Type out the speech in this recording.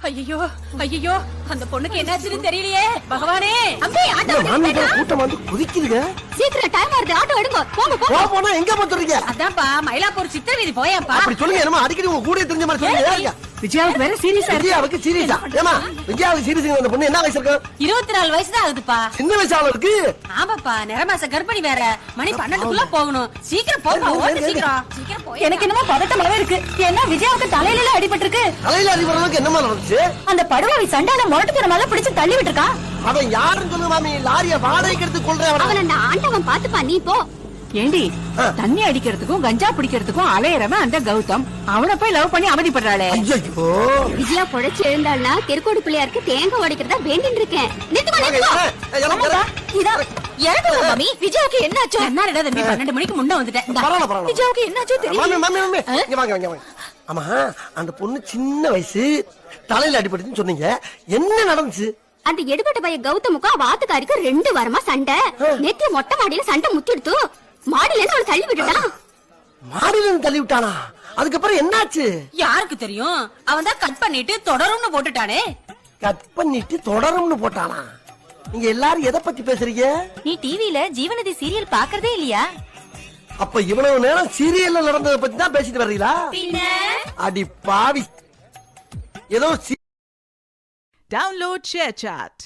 ஐயோ ஐயோ அந்த பொண்ணுக்கு என்னாச்சுன்னு தெரியலையே பகவானே. கூட்டம் வந்து குதிக்குதுங்க. சீக்கிரம் டைம் ஆகுது, ஆட்டோ எடுங்க. போங்க போனா எங்க போறீங்க? அதான்ப்பா மயிலாப்பூர் சித்திர வீதி போயாப்பா. அப்படி சொல்லுங்க. என்னமா அடிக்கடி உங்க கூட தெரிஞ்ச மாதிரி சொல்லுங்க. விஜயாவுக்கு வேற சீரியஸா இருக்கு. விஜயாவுக்கு சீரியஸா? ஏமா விஜயாவுக்கு சீரியஸ்? அந்த பொண்ணு என்ன வயசு இருக்கு? 24 வயசு தான் ஆகுதுப்பா. சின்ன வயசால இருக்கு. ஆமாப்பா, நிறமாச கர்ப்பிணி வேற. மணி 12க்குள்ள போகணும். சீக்கிரம் போப்பா, ஓடு சீக்கிரம். சீக்கிரம் போய். எனக்கு என்னமோ பதட்டமாவே இருக்கு. ஏன்னா விஜயாவுக்கு தலையில அடிபட்டு இருக்கு. தலையில அடிபடுறதுக்கு என்னமா நடந்துச்சு? அந்த படுவாவி சண்டான முரட்டுத்தனமால பிடிச்சு தள்ளி விட்டுருக்கா. அவன் யாருன்னு சொல்லுங்க மாமி. லாரிய வாடகைக்கு எடுத்து கொள்றேன். அவன் அந்த ஆண்டவன் பாத்துப்பா, நீ போ. ஏண்டி தண்ணி அடிக்கிறதுக்கும் கஞ்சா பிடிக்கிறதுக்கும் அலையறவன் அந்த கௌதம். அவனை போய் லவ் பண்ணி அவதிப்படுறாளே. ஐயோ, விஜயா பொழைச்சு எழுந்தாள்னா திருக்கோடு பிள்ளையாருக்கு தேங்காய் உடைக்கிறதா வேண்டின்னு இருக்கேன். விஜயாவுக்கு என்னாச்சோ? என்ன தம்பி 12 மணிக்கு முன்ன வந்துட்டேன். விஜயாவுக்கு என்னாச்சோ தெரியல. ஆமா, அந்த பொண்ணு சின்ன வயசு, தலையில அடிபட்டுன்னு சொன்னீங்க. என்ன நடந்துச்சு? அந்த எடுபட்ட பைய கௌதமுக்கும் அவ ஆத்துக்காரிக்கு 2 வாரமா சண்டை. நேத்து மொட்டை மாடியில சண்டை முத்திடுத்து. மாடியில இருந்து அவளை தள்ளி விட்டுட்டான். மாடியில இருந்து தள்ளி விட்டானா? அதுக்கப்புறம் என்னாச்சு? யாருக்கு தெரியும்? அவன் தான் கட் பண்ணிட்டு தொடரும்னு போட்டுட்டானே. கட் பண்ணிட்டு தொடரும்னு போட்டானா? நீங்க எல்லாரும் எதை பத்தி பேசுறீங்க? நீ டிவில ஜீவநதி சீரியல் பாக்குறதே இல்லையா? அப்ப இவ்வளவு நேரம் சீரியல்ல நடந்ததை பத்தி தான் பேசிட்டு வர்றீங்களா? அடி பாவி. ஏதோ Download ShareChat.